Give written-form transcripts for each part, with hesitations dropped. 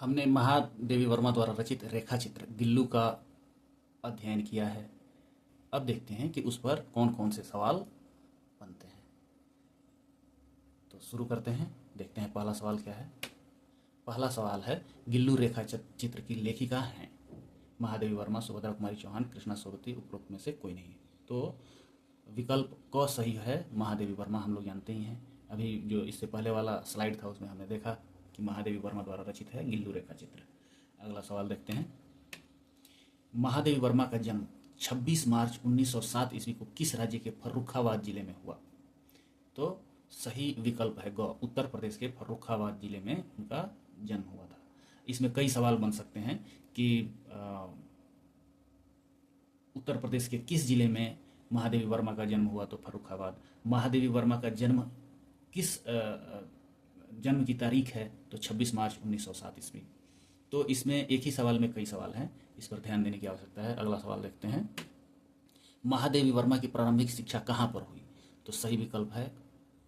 हमने महादेवी वर्मा द्वारा रचित रेखा चित्र गिल्लू का अध्ययन किया है। अब देखते हैं कि उस पर कौन कौन से सवाल बनते हैं। तो शुरू करते हैं, देखते हैं पहला सवाल क्या है। पहला सवाल है, गिल्लू रेखा चित्र की लेखिका हैं महादेवी वर्मा, सुभद्रा कुमारी चौहान, कृष्णा सोबती, उपरोक्त में से कोई नहीं। तो विकल्प क सही है, महादेवी वर्मा हम लोग जानते ही हैं। अभी जो इससे पहले वाला स्लाइड था उसमें हमने देखा कि महादेवी वर्मा द्वारा रचित है गिल्लू रेखा चित्र। अगला सवाल देखते हैं। महादेवी वर्मा का जन्म 26 मार्च 1907 ईस्वी को किस राज्य के फर्रुखाबाद जिले में हुआ? तो सही विकल्प है ग, उत्तर प्रदेश के फर्रुखाबाद जिले में उनका जन्म हुआ था। इसमें कई सवाल बन सकते हैं कि उत्तर प्रदेश के किस जिले में महादेवी वर्मा का जन्म हुआ? तो फर्रुखाबाद। महादेवी वर्मा का जन्म किस जन्म की तारीख है? तो 26 मार्च 1907 ईस्वी। तो इसमें एक ही सवाल में कई सवाल हैं, इस पर ध्यान देने की आवश्यकता है। अगला सवाल देखते हैं। महादेवी वर्मा की प्रारंभिक शिक्षा कहाँ पर हुई? तो सही विकल्प है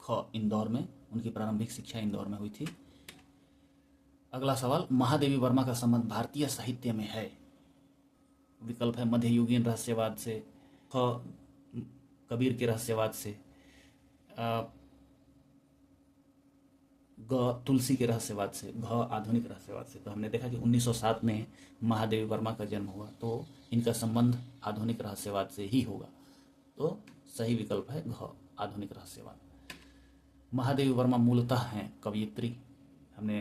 ख, इंदौर में। उनकी प्रारंभिक शिक्षा इंदौर में हुई थी। अगला सवाल, महादेवी वर्मा का संबंध भारतीय साहित्य में है? विकल्प है मध्ययुगीन रहस्यवाद से, ख कबीर के रहस्यवाद से, ग तुलसी के रहस्यवाद से, घ आधुनिक रहस्यवाद से। तो हमने देखा कि 1907 में महादेवी वर्मा का जन्म हुआ, तो इनका संबंध आधुनिक रहस्यवाद से ही होगा। तो सही विकल्प है घ, आधुनिक रहस्यवाद। महादेवी वर्मा मूलतः हैं कवयित्री। हमने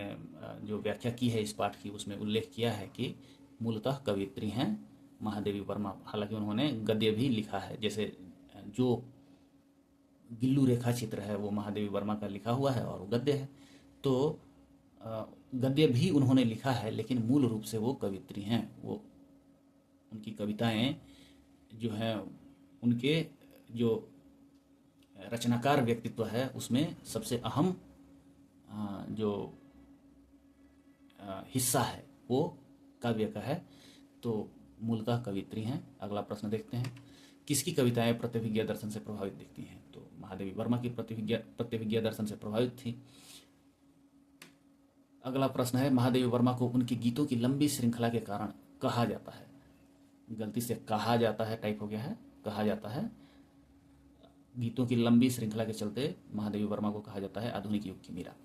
जो व्याख्या की है इस पाठ की, उसमें उल्लेख किया है कि मूलतः कवयित्री हैं महादेवी वर्मा। हालांकि उन्होंने गद्य भी लिखा है, जैसे जो गिल्लू रेखा चित्र है वो महादेवी वर्मा का लिखा हुआ है और वो गद्य है। तो गद्य भी उन्होंने लिखा है, लेकिन मूल रूप से वो कवयित्री हैं। वो उनकी कविताएं जो हैं, उनके जो रचनाकार व्यक्तित्व है उसमें सबसे अहम जो हिस्सा है वो काव्य का है। तो मूलतः कवयित्री हैं। अगला प्रश्न देखते हैं। किसकी कविताएं प्रत्यभिज्ञा दर्शन से प्रभावित दिखती हैं? तो महादेवी वर्मा की प्रत्यभिज्ञा दर्शन से प्रभावित थी। अगला प्रश्न है, महादेवी वर्मा को उनके गीतों की लंबी श्रृंखला के कारण कहा जाता है? गलती से कहा जाता है टाइप हो गया है, कहा जाता है। गीतों की लंबी श्रृंखला के चलते महादेवी वर्मा को कहा जाता है आधुनिक युग की मीरा।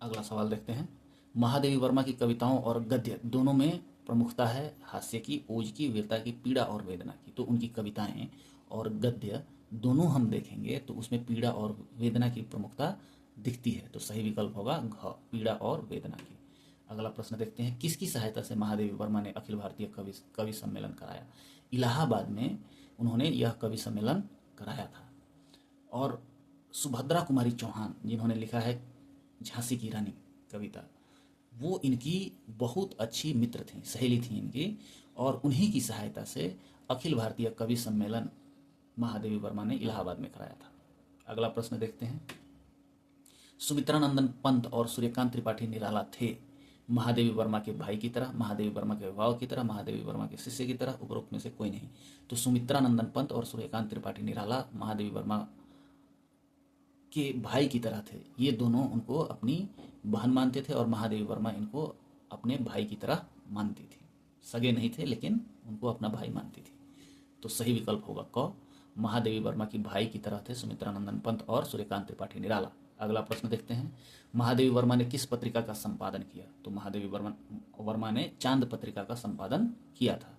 अगला सवाल देखते हैं। महादेवी वर्मा की कविताओं और गद्य दोनों में प्रमुखता है हास्य की, ओज की, वीरता की, पीड़ा और वेदना की। तो उनकी कविताएं और गद्य दोनों हम देखेंगे तो उसमें पीड़ा और वेदना की प्रमुखता दिखती है। तो सही विकल्प होगा घ, पीड़ा और वेदना की। अगला प्रश्न देखते हैं। किसकी सहायता से महादेवी वर्मा ने अखिल भारतीय कवि सम्मेलन कराया? इलाहाबाद में उन्होंने यह कवि सम्मेलन कराया था। और सुभद्रा कुमारी चौहान, जिन्होंने लिखा है झांसी की रानी कविता, वो इनकी बहुत अच्छी मित्र थी, सहेली थी इनकी, और उन्हीं की सहायता से अखिल भारतीय कवि सम्मेलन महादेवी वर्मा ने इलाहाबाद में कराया था। अगला प्रश्न देखते हैं। सुमित्रानंदन पंत और सूर्यकांत त्रिपाठी निराला थे महादेवी वर्मा के भाई की तरह, महादेवी वर्मा के अभिभावक की तरह, महादेवी वर्मा के शिष्य की तरह, उपरोक्त में से कोई नहीं। तो सुमित्रानंदन पंत और सूर्यकांत त्रिपाठी निराला महादेवी वर्मा के भाई की तरह थे। ये दोनों उनको अपनी बहन मानते थे और महादेवी वर्मा इनको अपने भाई की तरह मानती थी। सगे नहीं थे लेकिन उनको अपना भाई मानती थी। तो सही विकल्प होगा क, महादेवी वर्मा की भाई की तरह थे सुमित्रानंदन पंत और सूर्यकांत त्रिपाठी निराला। अगला प्रश्न देखते हैं। महादेवी वर्मा ने किस पत्रिका का संपादन किया? तो महादेवी वर्मा ने चांद पत्रिका का संपादन किया था।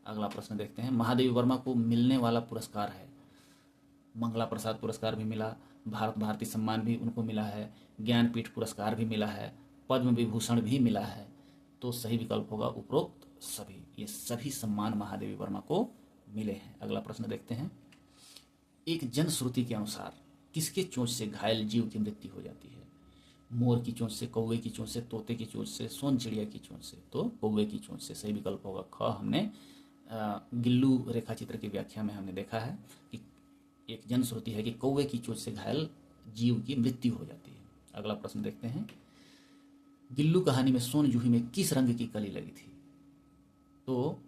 अगला प्रश्न देखते हैं। महादेवी वर्मा को मिलने वाला पुरस्कार है? मंगला प्रसाद पुरस्कार भी मिला, भारत भारती सम्मान भी उनको मिला है, ज्ञानपीठ पुरस्कार भी मिला है, पद्म विभूषण भी मिला है। तो सही विकल्प होगा उपरोक्त सभी। ये सभी सम्मान महादेवी वर्मा को मिले हैं। अगला प्रश्न देखते हैं। एक जनश्रुति के अनुसार किसके चोंच से घायल जीव की मृत्यु हो जाती है? मोर की चोंच से, कौवे की चोंच से, तोते की चोंच से, सोन चिड़िया की चोंच से। तो कौवे की चोंच से सही विकल्प होगा ख। हमने गिल्लू रेखा चित्र की व्याख्या में हमने देखा है कि एक जनश्रुति है कि कौवे की चोंच से घायल जीव की मृत्यु हो जाती है। अगला प्रश्न देखते हैं। गिल्लू कहानी में सोन जूही में किस रंग की कली लगी थी? तो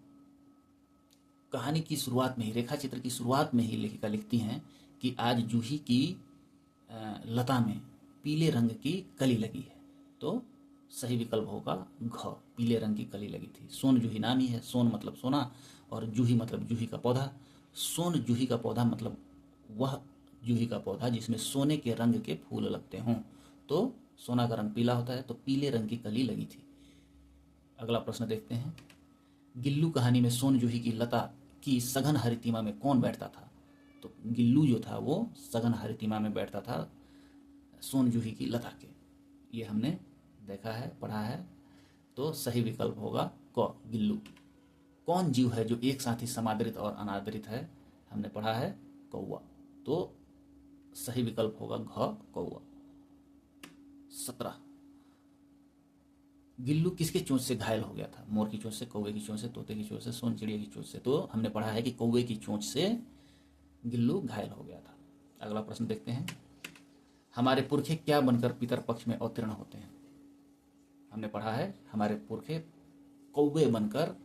कहानी की शुरुआत में ही, रेखा चित्र की शुरुआत में ही लेखिका लिखती हैं कि आज जूही की लता में पीले रंग की कली लगी है। तो सही विकल्प होगा घ, पीले रंग की कली लगी थी। सोन जूही नाम ही है, सोन मतलब सोना और जूही मतलब जूही का पौधा। सोन जूही का पौधा मतलब वह जूही का पौधा जिसमें सोने के रंग के फूल लगते हों। तो सोना का रंग पीला होता है, तो पीले रंग की कली लगी थी। अगला प्रश्न देखते हैं। गिल्लू कहानी में सोन जूही की लता की सघन हरितिमा में कौन बैठता था? तो गिल्लू जो था वो सघन हरितिमा में बैठता था सोन जूही की लता के। ये हमने देखा है, पढ़ा है। तो सही विकल्प होगा क, गिल्लू। कौन जीव है जो एक साथ ही समादरित और अनादरित है? हमने पढ़ा है कौवा। तो सही विकल्प होगा घ, कौवा। 17, गिल्लू किसके चोंच से घायल हो गया था? मोर की चोंच से, कौवे की चोंच से, तोते की चोंच से, सोन चिड़िया की चोंच से। तो हमने पढ़ा है कि कौवे की चोंच से गिल्लू घायल हो गया था। अगला प्रश्न देखते हैं। हमारे पुरखे क्या बनकर पितर पक्ष में अवतीर्ण होते हैं? हमने पढ़ा है हमारे पुरखे कौवे बनकर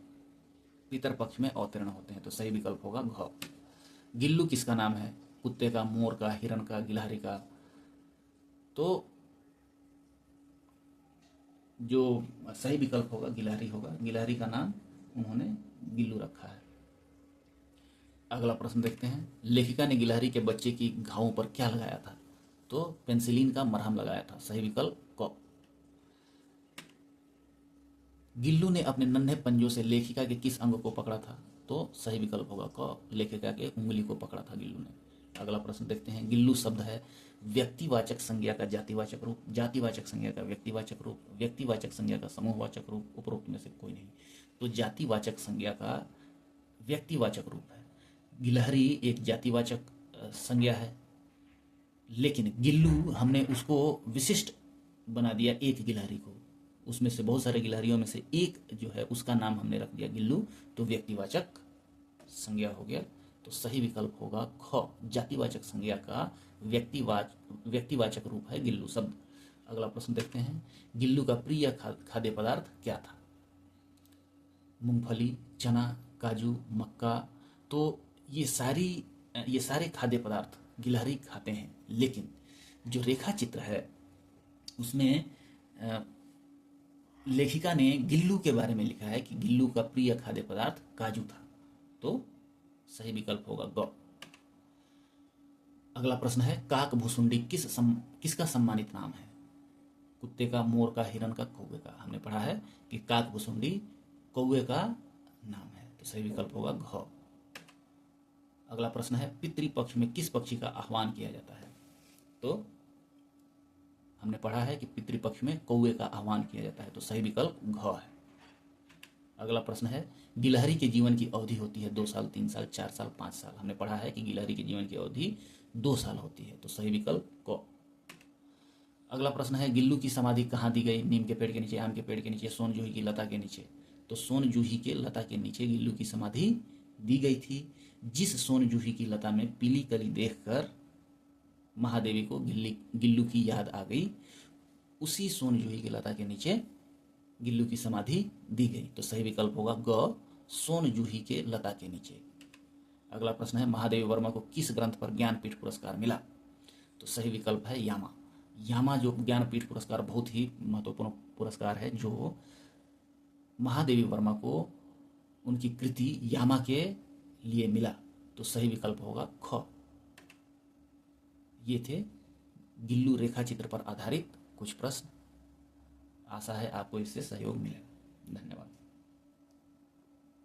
पितर पक्ष में अवतीर्ण होते हैं। तो सही विकल्प होगा घ। गिल्लू किसका नाम है? कुत्ते का, मोर का, हिरण का, गिलहरी का। तो जो सही विकल्प होगा गिलहरी होगा। गिलहरी का नाम उन्होंने गिल्लू रखा है। अगला प्रश्न देखते हैं। लेखिका ने गिलहरी के बच्चे की घावों पर क्या लगाया था? तो पेंसिलिन का मरहम लगाया था। सही विकल्प क। गिल्लू ने अपने नन्हे पंजों से लेखिका के किस अंग को पकड़ा था? तो सही विकल्प होगा क, लेखिका के उंगली को पकड़ा था गिल्लू ने। अगला प्रश्न देखते हैं। गिल्लू शब्द है व्यक्तिवाचक संज्ञा का जातिवाचक रूप, जातिवाचक संज्ञा का व्यक्तिवाचक रूप, व्यक्तिवाचक संज्ञा का समूहवाचक रूप, उपरोक्त में से कोई नहीं। तो जातिवाचक संज्ञा का व्यक्तिवाचक रूप है। गिलहरी एक जातिवाचक संज्ञा है, लेकिन गिल्लू हमने उसको विशिष्ट बना दिया, एक गिलहरी को। उसमें से बहुत सारे गिलहरियों में से एक जो है उसका नाम हमने रख दिया गिल्लू। तो व्यक्तिवाचक संज्ञा हो गया। तो सही विकल्प होगा ख, जातिवाचक संज्ञा का व्यक्तिवाचक रूप है गिल्लू शब्द। अगला प्रश्न देखते हैं। गिल्लू का प्रिय खाद्य पदार्थ क्या था? मूंगफली, चना, काजू, मक्का। तो ये सारे खाद्य पदार्थ गिलहरी खाते हैं, लेकिन जो रेखा चित्र है उसमें लेखिका ने गिल्लू के बारे में लिखा है कि गिल्लू का प्रिय खाद्य पदार्थ काजू था। तो सही विकल्प होगा ग। अगला प्रश्न है। काक भुसुंडी किसका सम्मानित नाम है? कुत्ते का, मोर का, हिरन का, कौवे का। हमने पढ़ा है कि काक भुसुंडी कौवे का नाम है। तो सही विकल्प होगा घ। अगला प्रश्न है। पितृपक्ष में किस पक्षी का आह्वान किया जाता है? तो हमने पढ़ा है कि पितृपक्ष में कौवे का आह्वान किया जाता है। तो सही विकल्प घ है। अगला प्रश्न है। गिलहरी के जीवन की अवधि होती है 2 साल, 3 साल, 4 साल, 5 साल। हमने पढ़ा है कि गिलहरी के जीवन की अवधि 2 साल होती है। तो सही विकल्प क। अगला प्रश्न है। गिल्लू की समाधि कहाँ दी गई? नीम के पेड़ के नीचे, आम के पेड़ के नीचे, सोन जूही की लता के नीचे। तो सोन जूही के लता के नीचे गिल्लू की समाधि दी गई थी। जिस सोन जूही की लता में पीली कली देखकर महादेवी को गिल्लू की याद आ गई, उसी सोन जूही की लता के नीचे गिल्लू की समाधि दी गई। तो सही विकल्प होगा ग, सोन जूही के लता के नीचे। अगला प्रश्न है। महादेवी वर्मा को किस ग्रंथ पर ज्ञानपीठ पुरस्कार मिला? तो सही विकल्प है यामा। यामा जो ज्ञानपीठ पुरस्कार बहुत ही महत्वपूर्ण पुरस्कार है, जो महादेवी वर्मा को उनकी कृति यामा के लिए मिला। तो सही विकल्प होगा ख। ये थे गिल्लू रेखा चित्र पर आधारित कुछ प्रश्न। आशा है आपको इससे सहयोग मिलेगा।